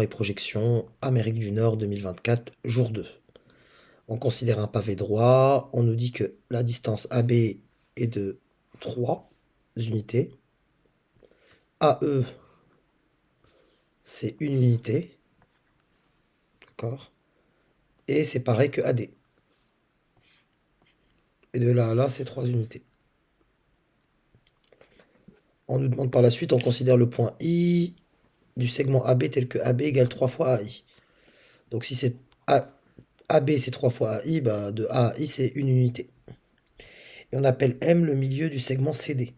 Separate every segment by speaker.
Speaker 1: et projection Amérique du Nord 2024, jour 2. On considère un pavé droit, on nous dit que la distance AB est de 3 unités. AE, c'est une unité. D'accord. Et c'est pareil que AD. Et de là à là, c'est 3 unités. On nous demande par la suite, on considère le point I du segment AB tel que AB égale 3 fois AI. Donc si c'est AB c'est 3 fois AI, bah de A à I c'est une unité. Et on appelle M le milieu du segment CD.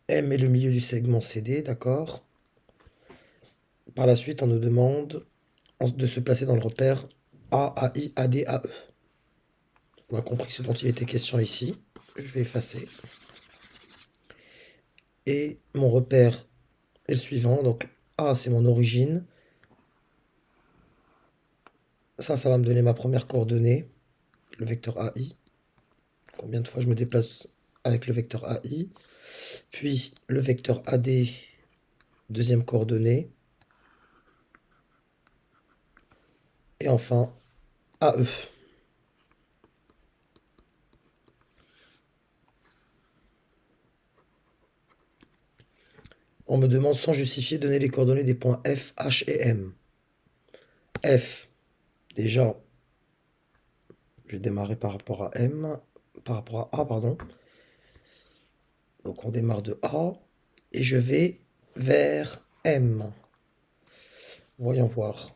Speaker 1: M est le milieu du segment CD, d'accord. Par la suite, on nous demande de se placer dans le repère A, AI, AD, AE. On a compris ce dont il était question ici. Je vais effacer. Et mon repère est le suivant. Donc A, c'est mon origine. Ça va me donner ma première coordonnée, le vecteur AI. Combien de fois je me déplace avec le vecteur AI. Puis le vecteur AD, deuxième coordonnée. Et enfin, AE. On me demande sans justifier donner les coordonnées des points F, H et M. F, déjà, je vais démarrer par rapport à A, pardon. Donc on démarre de A et je vais vers M. Voyons voir.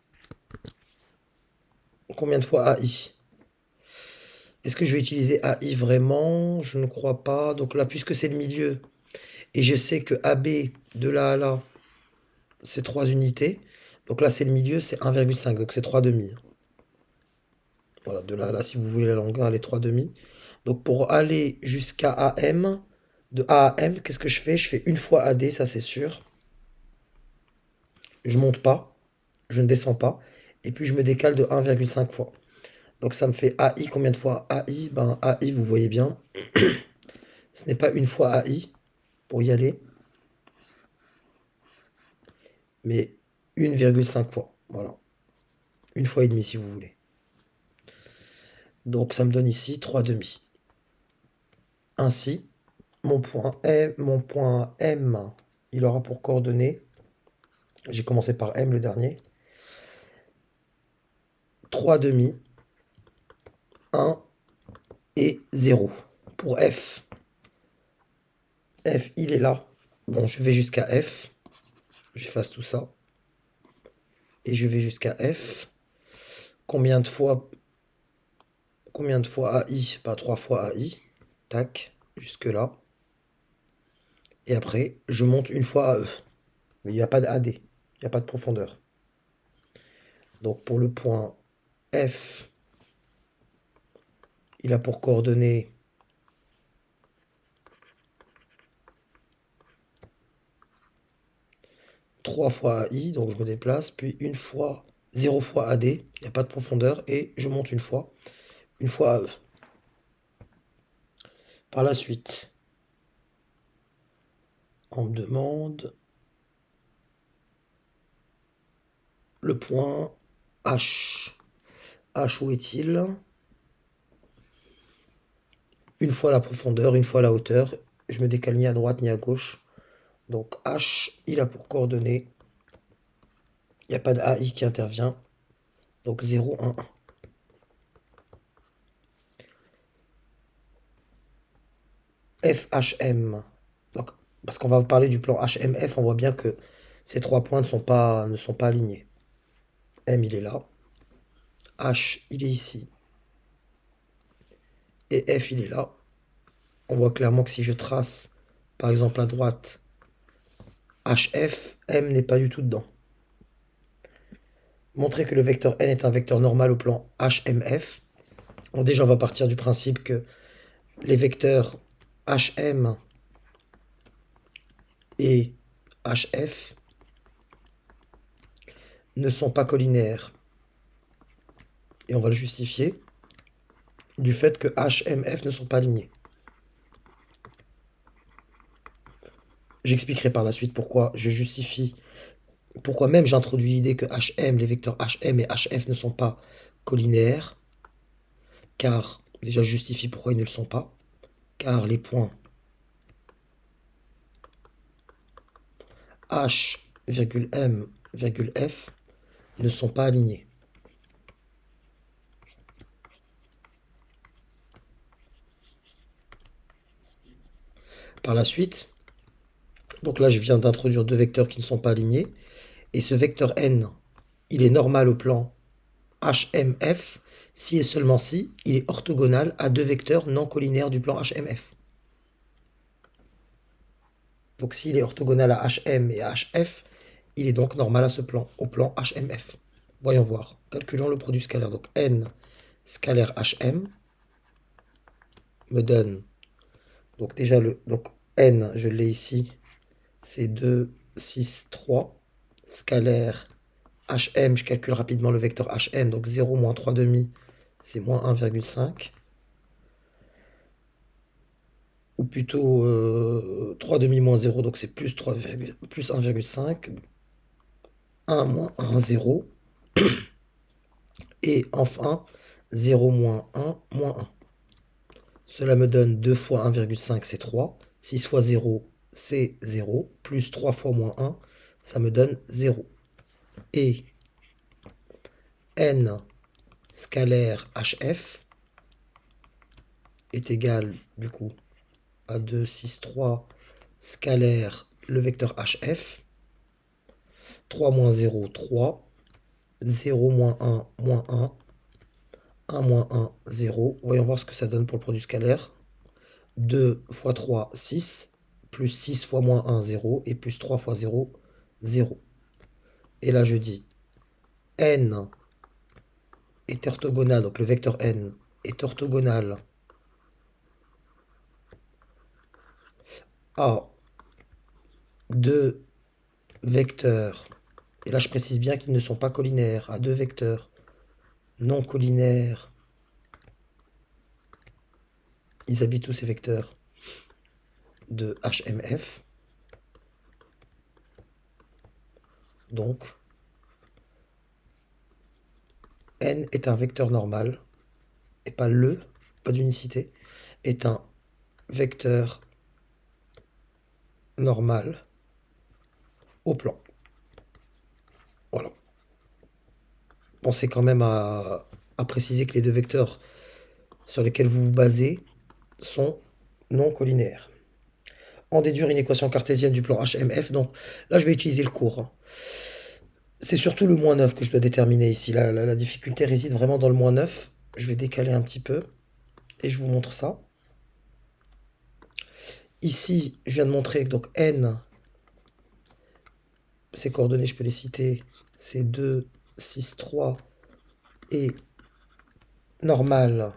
Speaker 1: Combien de fois AI? Est-ce que je vais utiliser AI vraiment? Je ne crois pas. Donc là, puisque c'est le milieu, et je sais que AB, de là à là, c'est 3 unités. Donc là, c'est le milieu, c'est 1,5. Donc c'est 3 demi. Voilà, de là à là, si vous voulez la longueur, elle est 3 demi. Donc pour aller jusqu'à AM, de A à M, qu'est-ce que je fais? Je fais une fois AD, ça c'est sûr. Je monte pas, je ne descends pas. Et puis je me décale de 1,5 fois. Donc ça me fait AI, combien de fois AI? Ben AI, vous voyez bien, ce n'est pas une fois AI pour y aller, mais 1,5 fois. Voilà. Une fois et demi si vous voulez. Donc ça me donne ici 3 demi. Ainsi, mon point M, il aura pour coordonnées, j'ai commencé par M le dernier, 3 demi, 1 et 0. Pour F, F il est là. Bon, je vais jusqu'à F, j'efface tout ça. Et je vais jusqu'à F. Combien de fois AI? Pas 3 fois AI. Tac, jusque là. Et après, je monte une fois AE. Mais il n'y a pas d'AD. Il n'y a pas de profondeur. Donc pour le point F, il a pour coordonnées 3 fois AI. Donc je me déplace. Puis 0 fois AD. Il n'y a pas de profondeur. Et je monte une fois AE. Par la suite, on me demande le point H. H, où est-il? Une fois la profondeur, une fois la hauteur. Je me décale ni à droite ni à gauche. Donc H, il a pour coordonnées. Il n'y a pas d'AI qui intervient. Donc 0, 1, 1. FHM. Donc, parce qu'on va parler du plan HMF, on voit bien que ces 3 points ne sont pas alignés. M, il est là. H, il est ici. Et F, il est là. On voit clairement que si je trace, par exemple, à droite, HF, M n'est pas du tout dedans. Montrer que le vecteur N est un vecteur normal au plan HMF. Bon, déjà, on va partir du principe que les vecteurs HM et HF ne sont pas collinéaires. Et on va le justifier du fait que HMF ne sont pas alignés. J'expliquerai par la suite pourquoi je justifie Pourquoi même j'introduis l'idée que HM, les vecteurs HM et HF ne sont pas collinaires, car, déjà je justifie pourquoi ils ne le sont pas, car les points H, M, F ne sont pas alignés. Par la suite, donc là je viens d'introduire deux vecteurs qui ne sont pas alignés, et ce vecteur n, il est normal au plan HMF si et seulement si il est orthogonal à deux vecteurs non collinaires du plan HMF. Donc s'il est orthogonal à HM et à HF, il est donc normal à ce plan, au plan HMF. Voyons voir. Calculons le produit scalaire. Donc n scalaire HM me donne, donc déjà donc n, je l'ai ici, c'est 2, 6, 3. Scalaire HM, je calcule rapidement le vecteur HM, donc 0 moins 3 demi, c'est moins 1,5. Ou plutôt 3 demi moins 0, donc c'est plus 3, plus 1,5. 1 moins 1, 0. Et enfin, 0 moins 1, moins 1. Cela me donne 2 fois 1,5, c'est 3. 6 fois 0, c'est 0. Plus 3 fois moins 1, ça me donne 0. Et n scalaire HF est égal, du coup, à 2, 6, 3 scalaire le vecteur HF. 3 moins 0, 3. 0 moins 1, moins 1. 1 moins 1, 0. Voyons voir ce que ça donne pour le produit scalaire. 2 fois 3, 6. Plus 6 fois moins 1, 0. Et plus 3 fois 0, 0. Et là, je dis n est orthogonal, donc le vecteur n est orthogonal à deux vecteurs, et là je précise bien qu'ils ne sont pas collinaires, à deux vecteurs non collinaires. Ils habitent tous ces vecteurs de HMF. Donc, n est un vecteur normal, et pas d'unicité, est un vecteur normal au plan. Voilà. Pensez quand même à préciser que les deux vecteurs sur lesquels vous vous basez sont non collinaires. En déduire une équation cartésienne du plan HMF, donc là je vais utiliser le cours, hein. C'est surtout le moins 9 que je dois déterminer ici. La difficulté réside vraiment dans le moins 9. Je vais décaler un petit peu et je vous montre ça. Ici, je viens de montrer que donc n, ces coordonnées, je peux les citer, c'est 2, 6, 3 et normal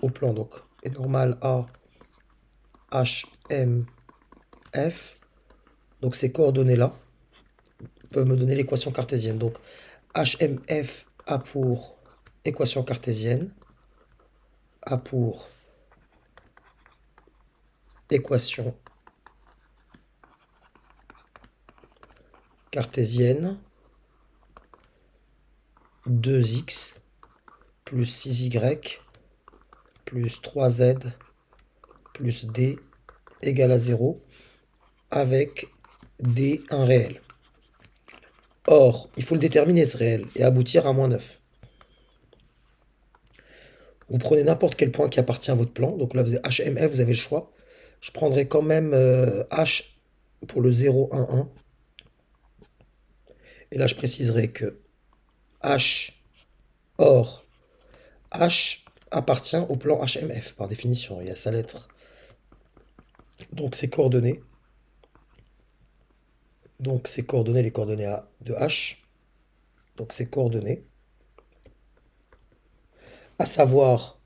Speaker 1: au plan, donc est normal à H, M, F. Donc ces coordonnées-là peuvent me donner l'équation cartésienne. Donc HMF a pour équation cartésienne, a pour équation cartésienne 2x plus 6y plus 3z plus d égale à 0 avec d un réel. Or, il faut le déterminer ce réel et aboutir à moins 9. Vous prenez n'importe quel point qui appartient à votre plan. Donc là, vous avez HMF, vous avez le choix. Je prendrai quand même H pour le 0, 1, 1. Et là, je préciserai que H, or, H appartient au plan HMF, par définition. Il y a sa lettre. Donc, ces coordonnées. Donc, ces coordonnées, les coordonnées de H. Donc, ces coordonnées. À savoir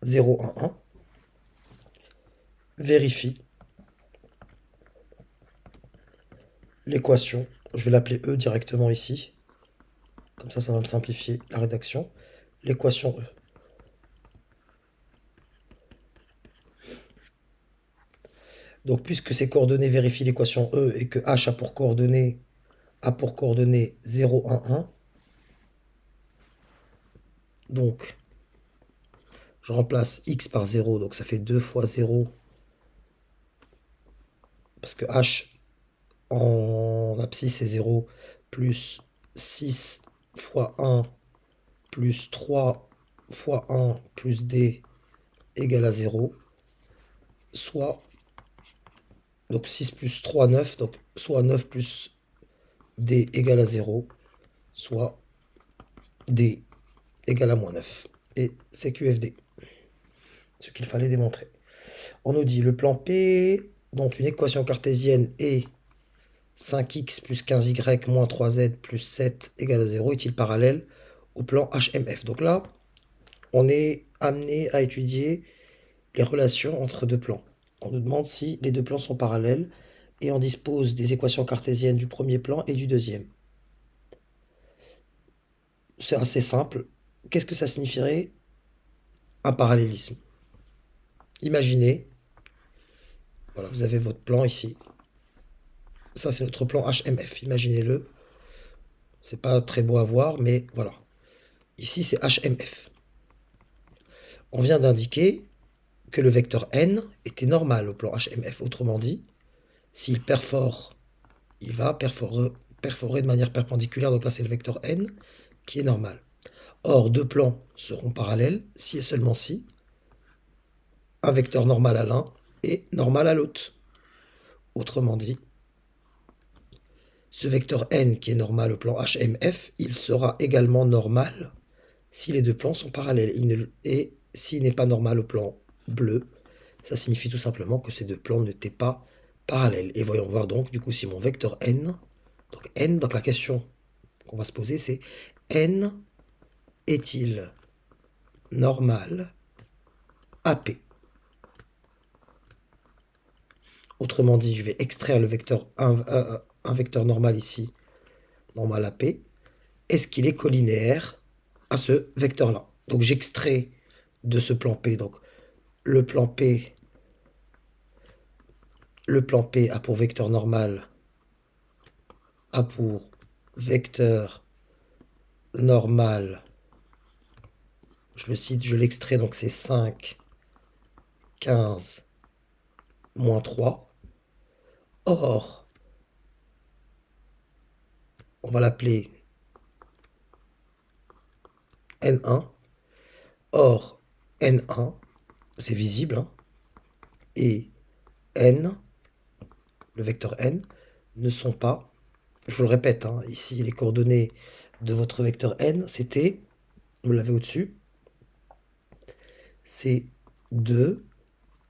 Speaker 1: 0, 1, 1. Vérifie l'équation. Je vais l'appeler E directement ici. Comme ça va me simplifier la rédaction. L'équation E. Donc, puisque ces coordonnées vérifient l'équation E et que H a pour coordonnées 0, 1, 1, donc je remplace x par 0, donc ça fait 2 fois 0, parce que H en abscisse c'est 0, plus 6 fois 1, plus 3 fois 1, plus d égale à 0, soit, donc 6 plus 3, 9, donc soit 9 plus d égale à 0, soit d égale à moins 9. Et c'est QFD, ce qu'il fallait démontrer. On nous dit le plan P, dont une équation cartésienne est 5x plus 15y moins 3z plus 7 égale à 0, est-il parallèle au plan HMF? Donc là, on est amené à étudier les relations entre deux plans. On nous demande si les deux plans sont parallèles et on dispose des équations cartésiennes du premier plan et du deuxième. C'est assez simple. Qu'est-ce que ça signifierait un parallélisme? Imaginez, voilà, vous avez votre plan ici. Ça, c'est notre plan HMF. Imaginez-le. C'est pas très beau à voir, mais voilà. Ici, c'est HMF. On vient d'indiquer que le vecteur n était normal au plan HMF. Autrement dit, s'il perfore, il va perforer de manière perpendiculaire. Donc là, c'est le vecteur n qui est normal. Or, deux plans seront parallèles si et seulement si un vecteur normal à l'un est normal à l'autre. Autrement dit, ce vecteur n qui est normal au plan HMF, il sera également normal si les deux plans sont parallèles. Et s'il n'est pas normal au plan bleu, ça signifie tout simplement que ces deux plans n'étaient pas parallèles. Et voyons voir donc, du coup, si mon vecteur n, donc la question qu'on va se poser, c'est n est-il normal à P? Autrement dit, je vais extraire le vecteur, un vecteur normal ici, normal à P. Est-ce qu'il est collinéaire à ce vecteur-là? Donc j'extrais de ce plan P, donc le plan P a pour vecteur normal, a pour vecteur normal, je le cite, je l'extrais, donc c'est 5, 15, moins 3. Or, on va l'appeler N1. Or, N1, c'est visible, hein, et N, le vecteur N, ne sont pas, je le répète, hein, ici les coordonnées de votre vecteur N, c'était, vous l'avez au-dessus, c'est 2,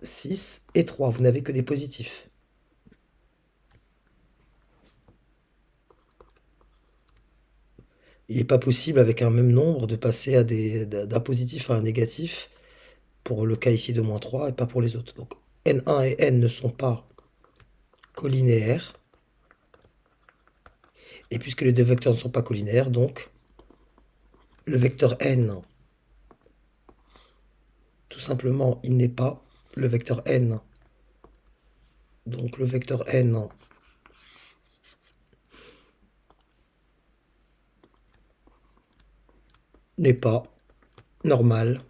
Speaker 1: 6 et 3. Vous n'avez que des positifs. Il n'est pas possible avec un même nombre de passer d'un positif à un négatif pour le cas ici de moins 3 et pas pour les autres. Donc N1 et N ne sont pas collinéaires. Et puisque les deux vecteurs ne sont pas collinéaires, donc le vecteur N, tout simplement, il n'est pas le vecteur N. Donc le vecteur N n'est pas normal.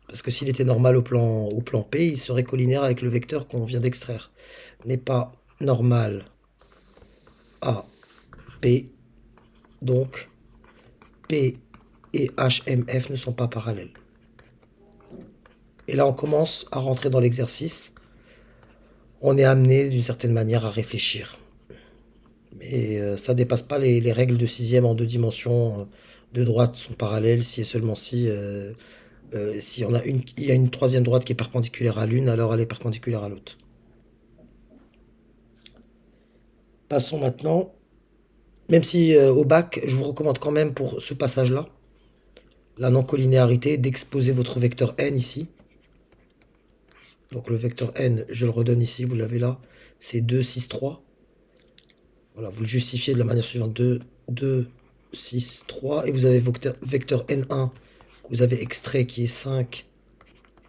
Speaker 1: Parce que s'il était normal au plan P, il serait collinaire avec le vecteur qu'on vient d'extraire. N'est pas normal à P. Donc P et HMF ne sont pas parallèles. Et là, on commence à rentrer dans l'exercice. On est amené d'une certaine manière à réfléchir. Mais ça dépasse pas les règles de sixième en deux dimensions. Deux droites sont parallèles si et seulement si il y a une troisième droite qui est perpendiculaire à l'une, alors elle est perpendiculaire à l'autre. Passons maintenant, même si au bac, je vous recommande quand même pour ce passage-là, la non-collinéarité, d'exposer votre vecteur n ici. Donc le vecteur n, je le redonne ici, vous l'avez là, c'est 2, 6, 3. Voilà, vous le justifiez de la manière suivante, 2, 2, 6, 3, et vous avez vecteur n1 que vous avez extrait qui est 5,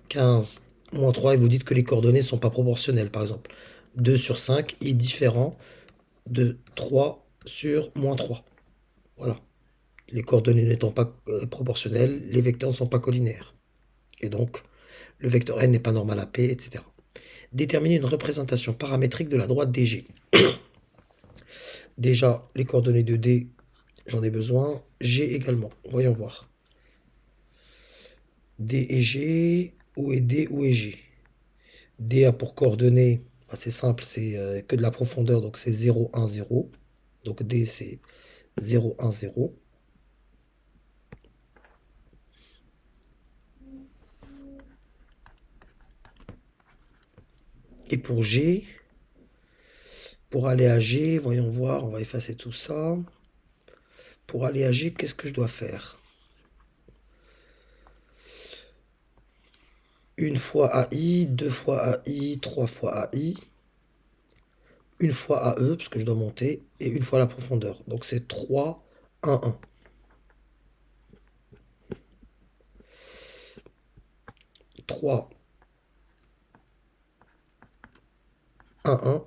Speaker 1: 15, moins 3, et vous dites que les coordonnées ne sont pas proportionnelles, par exemple. 2 sur 5 est différent de 3 sur moins 3. Voilà. Les coordonnées n'étant pas proportionnelles, les vecteurs ne sont pas collinéaires. Et donc, le vecteur n n'est pas normal à P, etc. Déterminer une représentation paramétrique de la droite DG. Déjà, les coordonnées de D, j'en ai besoin. G également. Voyons voir. D et G. Où est D, où est G? D a pour coordonnées, c'est simple, c'est que de la profondeur, donc c'est 0, 1, 0. Donc D, c'est 0, 1, 0. Et pour G, pour aller à G, voyons voir, on va effacer tout ça. Pour aller à G, qu'est-ce que je dois faire? Une fois AI, deux fois AI, trois fois AI, une fois AE, parce que je dois monter, et une fois la profondeur. Donc c'est 3, 1, 1. 3, 1, 1.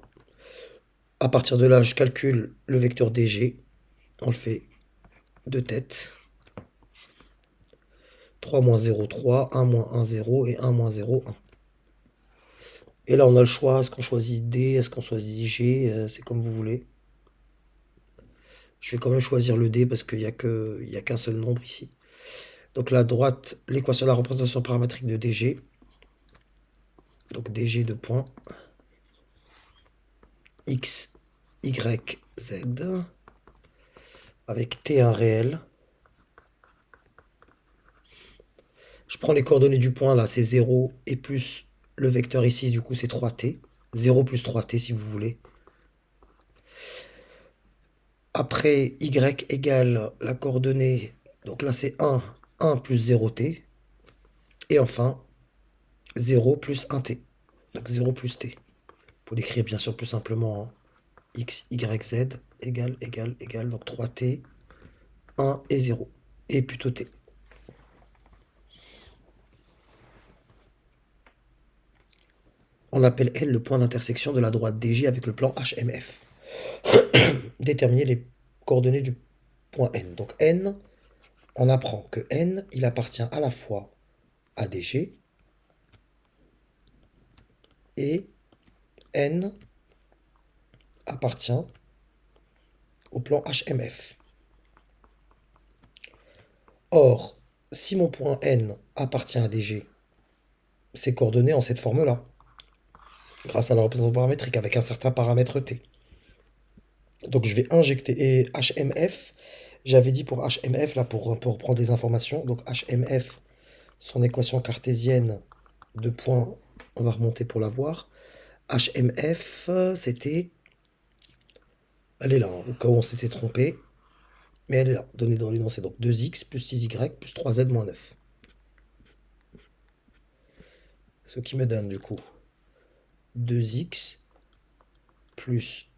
Speaker 1: À partir de là, je calcule le vecteur DG. On le fait de tête. 3 moins 0, 3, 1 moins 1, 0, et 1 moins 0, 1. Et là, on a le choix. Est-ce qu'on choisit D? Est-ce qu'on choisit G? C'est comme vous voulez. Je vais quand même choisir le D parce qu'il n'y a qu'un seul nombre ici. Donc là, à droite, l'équation de la représentation paramétrique de DG. Donc DG de point X, Y, Z. Avec T1 réel. Je prends les coordonnées du point là, c'est 0 et plus le vecteur ici, du coup c'est 3T. 0 plus 3T si vous voulez. Après, Y égale la coordonnée, donc là c'est 1, 1 plus 0T. Et enfin, 0 plus 1T. Donc 0 plus T. Pour l'écrire bien sûr plus simplement, hein. X, Y, Z égale, donc 3T, 1 et 0. Et plutôt T. On appelle L le point d'intersection de la droite DG avec le plan HMF. Déterminer les coordonnées du point N. Donc N, on apprend que N, il appartient à la fois à DG et N appartient au plan HMF. Or, si mon point N appartient à DG, c'est coordonné en cette forme-là, grâce à la représentation paramétrique avec un certain paramètre T. Donc je vais injecter, et HMF, j'avais dit pour HMF, là pour reprendre les informations, donc HMF, son équation cartésienne de points, on va remonter pour la voir. HMF, c'était, elle est là, hein, au cas où on s'était trompé, mais elle est là, donnée dans l'énoncé, donc 2x plus 6y plus 3z moins 9. Ce qui me donne du coup 2x plus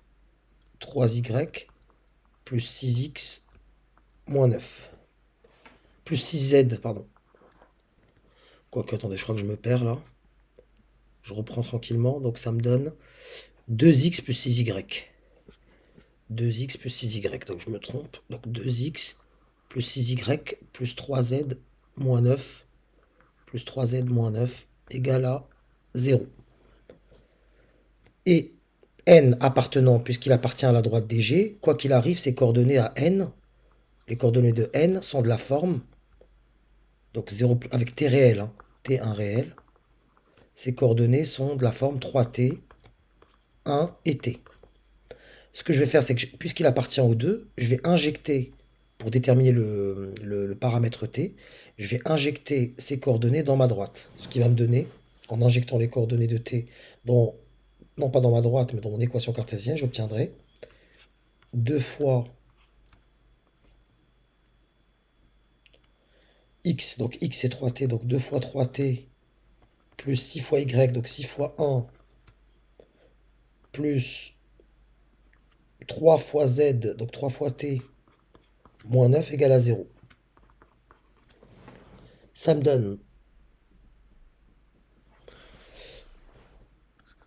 Speaker 1: 3y plus 6x moins 9. Plus 6z, pardon. Quoique, attendez, je crois que je me perds là. Je reprends tranquillement, donc ça me donne 2x plus 6y. 2x plus 6y, donc je me trompe. Donc 2x plus 6y plus 3z moins 9 plus 3z moins 9 égale à 0. Et n appartenant, puisqu'il appartient à la droite DG, quoi qu'il arrive, ses coordonnées à n, les coordonnées de n sont de la forme, donc 0 avec t réel, hein, t1 réel, ses coordonnées sont de la forme 3t, 1 et t. Ce que je vais faire, c'est que puisqu'il appartient aux deux, je vais injecter, pour déterminer le paramètre t, je vais injecter ces coordonnées dans ma droite. Ce qui va me donner, en injectant les coordonnées de t, non pas dans ma droite, mais dans mon équation cartésienne, j'obtiendrai 2 fois x, donc x c'est 3t, donc 2 fois 3t, plus 6 fois y, donc 6 fois 1, plus 3 fois z, donc 3 fois t, moins 9 égale à 0. Ça me donne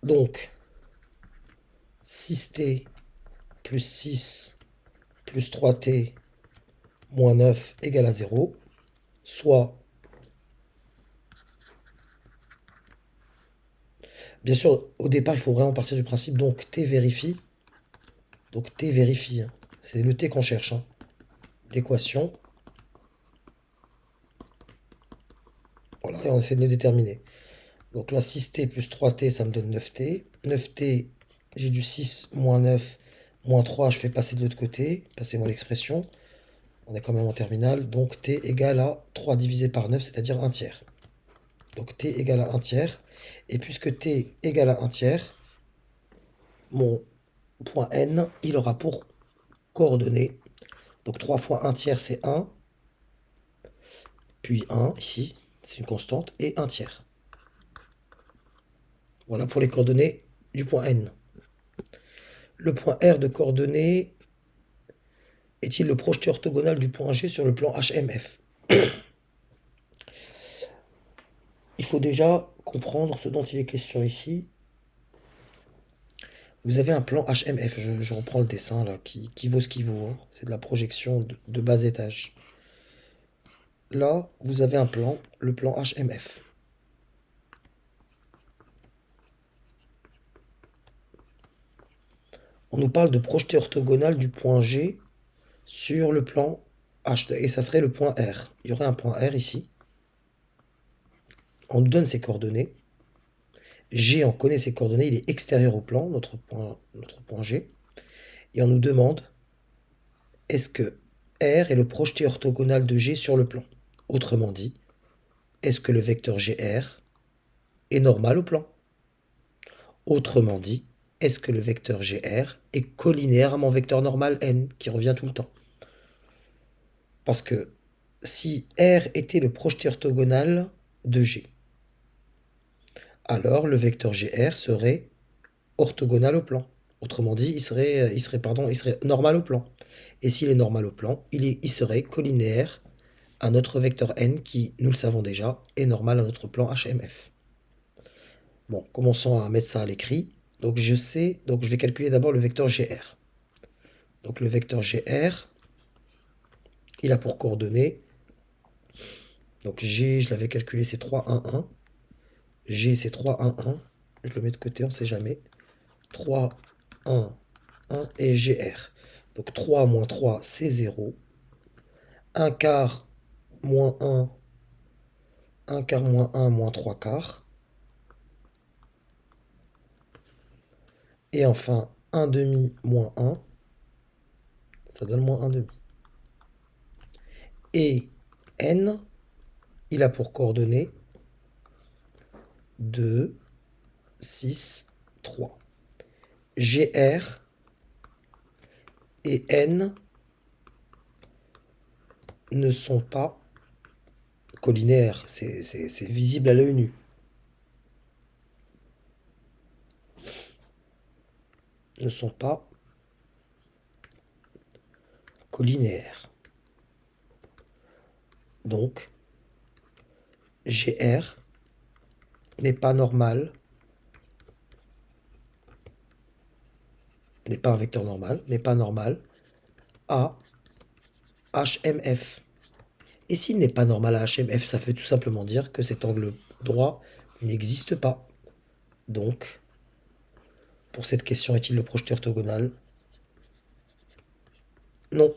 Speaker 1: Donc, 6t plus 6 plus 3t moins 9 égale à 0, soit, bien sûr, au départ, il faut vraiment partir du principe, donc t vérifie, hein. C'est le t qu'on cherche, hein. L'équation, voilà, et on essaie de le déterminer. Donc là, 6t plus 3t, ça me donne 9t. 9t, j'ai du 6 moins 9 moins 3, je fais passer de l'autre côté, passez-moi l'expression. On est quand même en terminale, donc t égale à 3 divisé par 9, c'est-à-dire 1 tiers. Donc t égale à 1 tiers. Et puisque t égale à 1 tiers, mon point n, il aura pour coordonnées. Donc 3 fois 1 tiers, c'est 1. Puis 1, ici, c'est une constante, et 1 tiers. Voilà pour les coordonnées du point n. Le point R de coordonnées est-il le projeté orthogonal du point G sur le plan HMF? Il faut déjà comprendre ce dont il est question ici. Vous avez un plan HMF, je reprends le dessin là, qui vaut ce qu'il vaut, hein. C'est de la projection de bas étage. Là, vous avez un plan, le plan HMF. On nous parle de projeté orthogonal du point G sur le plan H, et ça serait le point R. Il y aurait un point R ici. On nous donne ses coordonnées. G, on connaît ses coordonnées, il est extérieur au plan, notre point G. Et on nous demande, est-ce que R est le projeté orthogonal de G sur le plan? Autrement dit, est-ce que le vecteur GR est normal au plan? Autrement dit, est-ce que le vecteur GR est collinéaire à mon vecteur normal n, qui revient tout le temps? Parce que si R était le projeté orthogonal de G, alors le vecteur GR serait orthogonal au plan. Autrement dit, il serait normal au plan. Et s'il est normal au plan, il serait collinéaire à notre vecteur n qui, nous le savons déjà, est normal à notre plan HMF. Bon, commençons à mettre ça à l'écrit. Donc je sais, donc je vais calculer d'abord le vecteur GR. Donc le vecteur GR, il a pour coordonnées, donc G, je l'avais calculé, c'est 3, 1, 1. G, c'est 3, 1, 1. Je le mets de côté, on ne sait jamais. 3, 1, 1 et GR. Donc 3 moins 3, c'est 0. 1 quart moins 1 quart moins 1 moins 3 quarts. Et enfin, 1 demi moins 1, ça donne moins 1 demi. Et n, il a pour coordonnées 2, 6, 3. GR et n ne sont pas collinaires, c'est visible à l'œil nu. Ne sont pas collinaires. Donc, GR n'est pas normal, n'est pas un vecteur normal, n'est pas normal à HMF. Et s'il n'est pas normal à HMF, ça veut tout simplement dire que cet angle droit n'existe pas. Donc, pour cette question, est-il le projeté orthogonal? Non.